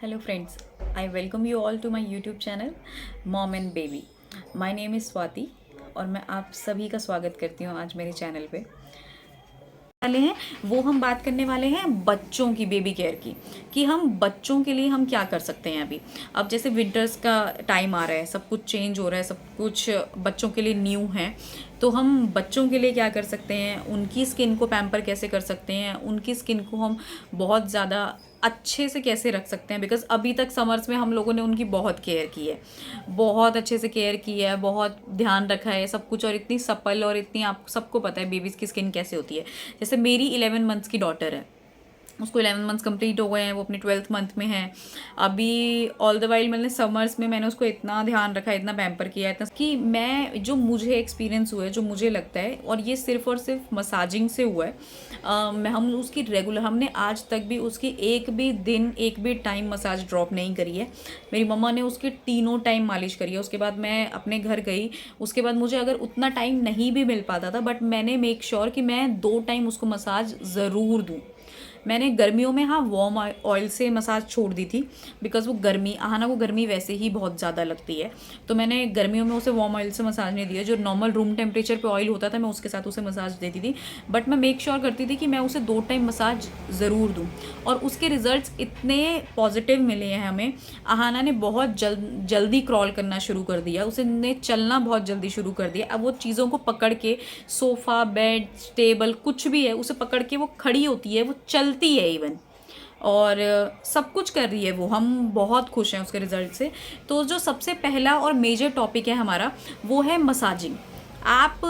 Hello friends, I welcome you all to my YouTube channel Mom and Baby. My name is Swati और मैं आप सभी का स्वागत करती हूँ आज मेरे चैनल पे। वाले हैं वो हम बात करने वाले हैं बच्चों की बेबी केयर की कि हम बच्चों के लिए हम क्या कर सकते हैं अभी। अब जैसे विंटर्स का टाइम आ रहा है, सब कुछ चेंज हो रहा है, सब कुछ बच्चों के लिए न्यू है। तो हम बच्चों के लिए क्या कर सकते हैं, उनकी स्किन को पैम्पर कैसे कर सकते हैं, उनकी स्किन को हम बहुत ज़्यादा अच्छे से कैसे रख सकते हैं। बिकॉज अभी तक समर्स में हम लोगों ने उनकी बहुत केयर की है, बहुत अच्छे से केयर की है, बहुत ध्यान रखा है सब कुछ। और इतनी सपल और इतनी, आप सबको पता है बेबीज़ की स्किन कैसे होती है। जैसे मेरी 11 मंथ्स की डॉटर है, उसको 11 मंथ्स कंप्लीट हो गए हैं, वो अपने 12th मंथ में है अभी। ऑल द वाइल मैंने समर्स में मैंने उसको इतना ध्यान रखा, इतना पैम्पर किया, इतना कि मैं जो मुझे एक्सपीरियंस हुआ है, जो मुझे लगता है, और ये सिर्फ और सिर्फ मसाजिंग से हुआ है। हम उसकी रेगुलर, हमने आज तक भी उसकी एक भी दिन एक भी टाइम मसाज ड्रॉप नहीं करी है। मेरी मम्मा ने उसकी तीनों टाइम मालिश करी है। उसके बाद मैं अपने घर गई, उसके बाद मुझे अगर उतना टाइम नहीं भी मिल पाता था, बट मैंने मेक श्योर कि मैं 2 टाइम उसको मसाज ज़रूर दूँ। मैंने गर्मियों में हाँ वार्म ऑयल से मसाज छोड़ दी थी, बिकॉज वो गर्मी, आहाना को गर्मी वैसे ही बहुत ज़्यादा लगती है। तो मैंने गर्मियों में उसे वार्म ऑयल से मसाज नहीं दिया, जो नॉर्मल रूम टेम्परेचर पे ऑयल होता था मैं उसके साथ उसे मसाज देती थी। बट मैं मेक श्योर करती थी कि मैं उसे 2 टाइम मसाज ज़रूर दूँ, और उसके रिजल्ट्स इतने पॉजिटिव मिले हैं हमें। आहाना ने बहुत जल्दी क्रॉल करना शुरू कर दिया, उसने चलना बहुत जल्दी शुरू कर दिया। अब वो चीज़ों को पकड़ के, सोफ़ा, बेड, टेबल, कुछ भी है, उसे पकड़ के वो खड़ी होती है, वो चलती है इवन, और सब कुछ कर रही है वो। हम बहुत खुश हैं उसके रिजल्ट से। तो जो सबसे पहला और मेजर टॉपिक है हमारा, वो है मसाजिंग। आप,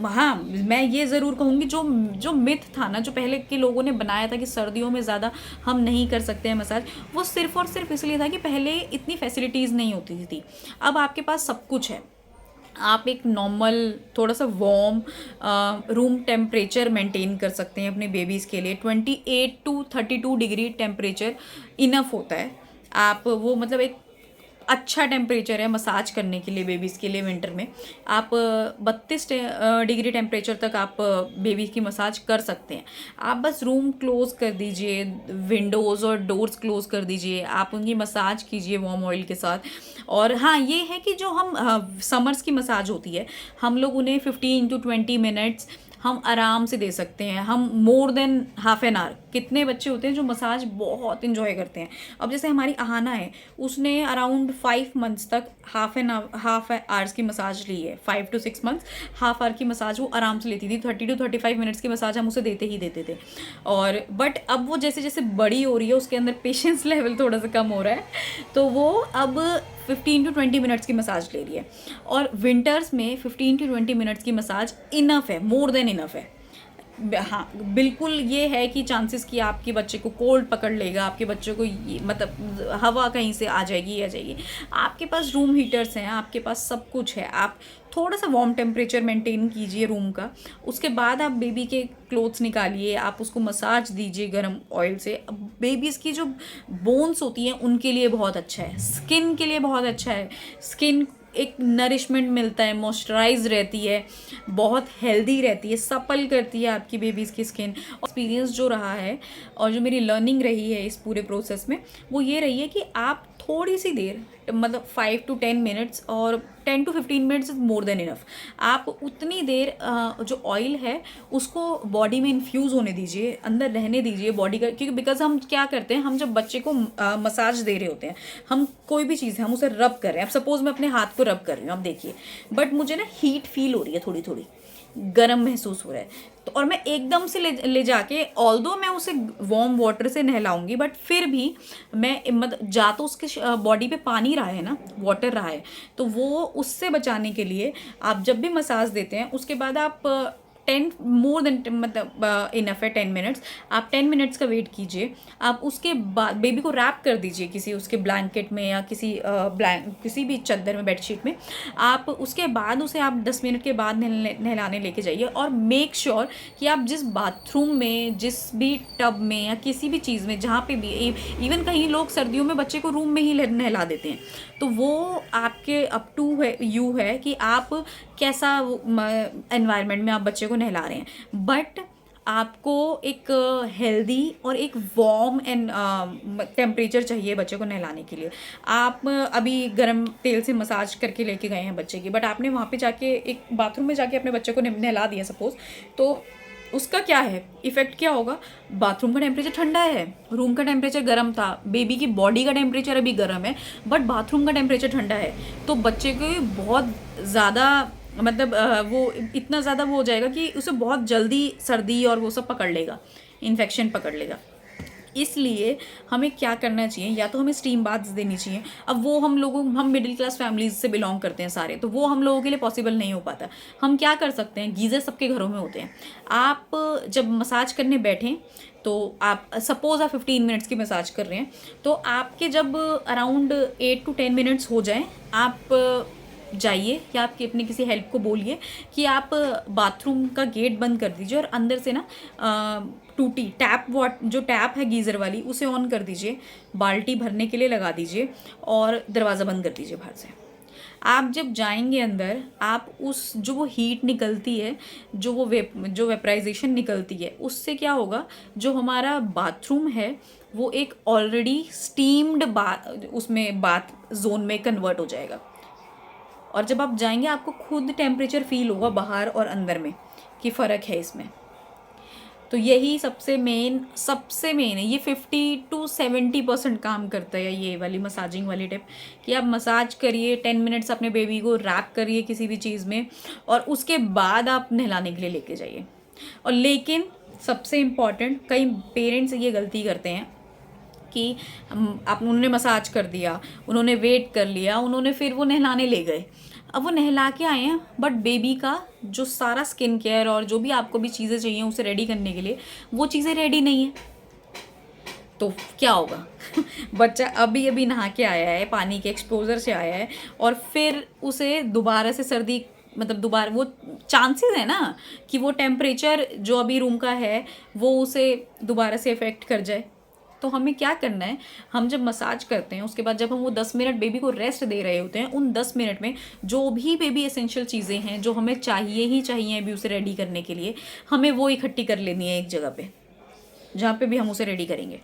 हाँ, मैं ये ज़रूर कहूँगी, जो जो मिथ था ना, जो पहले के लोगों ने बनाया था कि सर्दियों में ज़्यादा हम नहीं कर सकते हैं मसाज, वो सिर्फ़ और सिर्फ इसलिए था कि पहले इतनी फैसिलिटीज़ नहीं होती थी। अब आपके पास सब कुछ है। आप एक नॉर्मल, थोड़ा सा वार्म रूम टेम्परेचर मेंटेन कर सकते हैं अपने बेबीज़ के लिए। 28 टू 32 डिग्री टेम्परेचर इनफ होता है। आप वो, मतलब एक अच्छा टेम्परेचर है मसाज करने के लिए बेबीज़ के लिए विंटर में। आप 32 डिग्री टेम्परेचर तक आप बेबी की मसाज कर सकते हैं। आप बस रूम क्लोज़ कर दीजिए, विंडोज़ और डोर्स क्लोज़ कर दीजिए, आप उनकी मसाज कीजिए वार्म ऑयल के साथ। और हाँ, ये है कि जो हम समर्स की मसाज होती है, हम लोग उन्हें 15 टू 20 मिनट्स हम आराम से दे सकते हैं। हम more than half an hour, कितने बच्चे होते हैं जो मसाज बहुत इन्जॉय करते हैं। अब जैसे हमारी आहाना है, उसने अराउंड 5 मंथ्स तक हाफ आवर्स की मसाज ली है। 5 टू 6 मंथ्स हाफ आवर की मसाज वो आराम से लेती थी। 30 टू 35 मिनट्स की मसाज हम उसे देते ही देते थे। और बट अब वो जैसे जैसे बड़ी हो रही है, उसके अंदर पेशेंस लेवल थोड़ा सा कम हो रहा है, तो वो अब 15 टू 20 मिनट्स की मसाज ले रही है। और विंटर्स में 15 टू 20 मिनट्स की मसाज इनफ है, मोर देन इनफ है। हाँ, बिल्कुल ये है कि चांसेस कि आपके बच्चे को कोल्ड पकड़ लेगा, आपके बच्चे को मतलब हवा कहीं से आ जाएगी। आपके पास रूम हीटर्स हैं, आपके पास सब कुछ है। आप थोड़ा सा वार्म टेम्परेचर मेंटेन कीजिए रूम का, उसके बाद आप बेबी के क्लोथ्स निकालिए, आप उसको मसाज दीजिए गर्म ऑयल से। अब बेबीज़ की जो बोन्स होती हैं उनके लिए बहुत अच्छा है, स्किन के लिए बहुत अच्छा है। स्किन एक नरिशमेंट मिलता है, मॉइस्चराइज रहती है, बहुत हेल्दी रहती है, सपल करती है आपकी बेबीज़ की स्किन। एक्सपीरियंस जो रहा है और जो मेरी लर्निंग रही है इस पूरे प्रोसेस में, वो ये रही है कि आप थोड़ी सी देर, मतलब 5 टू 10 मिनट्स और 10 to 15 minutes is more than enough. आप उतनी देर जो ऑयल है उसको बॉडी में इन्फ्यूज़ होने दीजिए, अंदर रहने दीजिए बॉडी का। क्योंकि बिकॉज हम क्या करते हैं, हम जब बच्चे को मसाज दे रहे होते हैं, हम कोई भी चीज़ है, हम उसे रब कर रहे हैं। अब सपोज़ मैं अपने हाथ को रब कर रही हूँ, आप देखिए, बट मुझे ना हीट फील हो रही है, थोड़ी थोड़ी गर्म महसूस हो रहा है। तो और मैं एकदम से ले जाके, ऑल्दो मैं उसे वार्म वाटर से नहलाऊंगी, बट फिर भी मैं मतलब जा तो उसके बॉडी पे पानी रहा है ना, वाटर रहा है, तो वो उससे बचाने के लिए आप जब भी मसाज देते हैं उसके बाद आप 10 मोर देन, मतलब इनफ है 10 मिनट्स। आप 10 मिनट्स का वेट कीजिए। आप उसके बाद बेबी को रैप कर दीजिए किसी उसके ब्लैंकेट में या किसी भी चादर में, बेडशीट में। आप उसके बाद उसे आप 10 मिनट के बाद नहलाने लेके जाइए। और मेक श्योर कि आप जिस बाथरूम में, जिस भी टब में या किसी भी चीज़ में, जहाँ पे भी, इवन कहीं लोग सर्दियों में बच्चे को रूम में ही नहला देते हैं, तो वो आपके अप टू है कि आप कैसा एनवायरनमेंट में आप बच्चे को नहला रहे हैं। बट आपको एक हेल्दी और एक वार्म एंड टेम्परेचर चाहिए बच्चे को नहलाने के लिए। आप अभी गर्म तेल से मसाज करके लेके गए हैं बच्चे की, बट आपने वहाँ पे जाके एक बाथरूम में जाके अपने बच्चे को नहला दिया सपोज, तो उसका क्या है इफ़ेक्ट, क्या होगा? बाथरूम का टेम्परेचर ठंडा है, रूम का टेम्परेचर गर्म था, बेबी की बॉडी का टेम्परेचर अभी गर्म है, बट बाथरूम का टेम्परेचर ठंडा है, तो बच्चे को बहुत ज़्यादा मतलब वो इतना ज़्यादा वो हो जाएगा कि उसे बहुत जल्दी सर्दी और वो सब पकड़ लेगा, इन्फेक्शन पकड़ लेगा। इसलिए हमें क्या करना चाहिए, या तो हमें स्टीम बाथ्स देनी चाहिए। अब वो हम मिडिल क्लास फैमिलीज से बिलोंग करते हैं सारे, तो वो हम लोगों के लिए पॉसिबल नहीं हो पाता। हम क्या कर सकते हैं, गीज़र सबके घरों में होते हैं। आप जब मसाज करने बैठें तो आप सपोज आप 15 मिनट्स की मसाज कर रहे हैं, तो आपके जब अराउंड 8 to 10 मिनट्स हो जाएं, आप जाइए या आपकी अपनी किसी हेल्प को बोलिए कि आप बाथरूम का गेट बंद कर दीजिए और अंदर से ना टूटी जो टैप है गीज़र वाली उसे ऑन कर दीजिए, बाल्टी भरने के लिए लगा दीजिए और दरवाज़ा बंद कर दीजिए बाहर से। आप जब जाएंगे अंदर, आप उस जो वो हीट निकलती है, जो वेपराइजेशन निकलती है, उससे क्या होगा, जो हमारा बाथरूम है वो एक ऑलरेडी स्टीम्ड उसमें बाथ जोन में कन्वर्ट हो जाएगा। और जब आप जाएंगे आपको खुद टेम्परेचर फील होगा बाहर और अंदर में कि फ़र्क है इसमें। तो यही सबसे मेन है। ये 50 to 70% काम करता है ये वाली मसाजिंग वाली टिप, कि आप मसाज करिए 10 मिनट्स, अपने बेबी को रैप करिए किसी भी चीज़ में और उसके बाद आप नहलाने के लिए लेके जाइए। और लेकिन सबसे इम्पॉर्टेंट, कई पेरेंट्स ये गलती करते हैं कि उन्होंने मसाज कर दिया, उन्होंने वेट कर लिया, फिर वो नहलाने ले गए। अब वो नहला के आए हैं, बट बेबी का जो सारा स्किन केयर और जो भी आपको भी चीज़ें चाहिए उसे रेडी करने के लिए, वो चीज़ें रेडी नहीं है। तो क्या होगा बच्चा अभी अभी नहा के आया है, पानी के एक्सपोजर से आया है, और फिर उसे दोबारा से सर्दी, मतलब दोबारा वो चांसेस है ना कि वो टेम्परेचर जो अभी रूम का है वो उसे दोबारा से इफ़ेक्ट कर जाए। तो हमें क्या करना है, हम जब मसाज करते हैं उसके बाद जब हम वो 10 मिनट बेबी को रेस्ट दे रहे होते हैं, उन 10 मिनट में जो भी बेबी एसेंशियल चीज़ें हैं जो हमें चाहिए ही चाहिए अभी उसे रेडी करने के लिए, हमें वो इकट्ठी कर लेनी है एक जगह पे, जहाँ पे भी हम उसे रेडी करेंगे।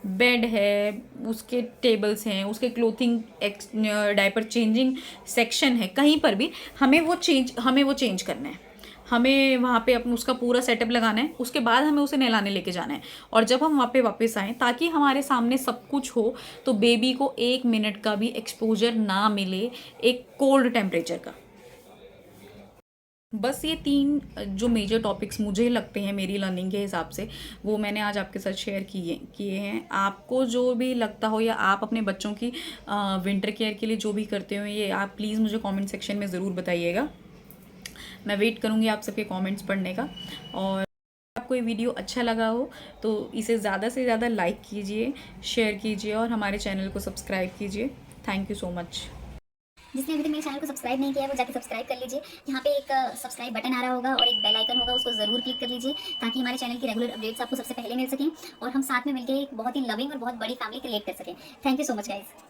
बेड है, उसके टेबल्स हैं, उसके क्लोथिंग डायपर चेंजिंग सेक्शन है, कहीं पर भी हमें वो चेंज करना है। हमें वहाँ पे अपना उसका पूरा सेटअप लगाना है, उसके बाद हमें उसे नहलाने लेके जाना है। और जब हम वहाँ पे वापस आएँ, ताकि हमारे सामने सब कुछ हो, तो बेबी को 1 मिनट का भी एक्सपोजर ना मिले एक कोल्ड टेम्परेचर का। बस ये 3 जो मेजर टॉपिक्स मुझे लगते हैं मेरी लर्निंग के हिसाब से, वो मैंने आज आपके साथ शेयर किए हैं। आपको जो भी लगता हो, या आप अपने बच्चों की विंटर केयर के लिए जो भी करते हो, ये आप प्लीज़ मुझे कमेंट सेक्शन में ज़रूर बताइएगा। मैं वेट करूँगी आप सबके कमेंट्स पढ़ने का। और आपको ये वीडियो अच्छा लगा हो तो इसे ज़्यादा से ज़्यादा लाइक कीजिए, शेयर कीजिए और हमारे चैनल को सब्सक्राइब कीजिए। Thank you so much. जिसने अभी तक मेरे चैनल को सब्सक्राइब नहीं किया है वो जाके सब्सक्राइब कर लीजिए। यहाँ पे एक सब्सक्राइब बटन आ रहा होगा और एक बेल आइकन होगा, उसको ज़रूर क्लिक कर लीजिए ताकि हमारे चैनल की रेगुलर अपडेट्स आपको सबसे पहले मिल सकें और हम साथ में मिलकर एक बहुत ही लविंग और बहुत बड़ी फैमिली क्रिएट कर सकें। Thank you so much guys.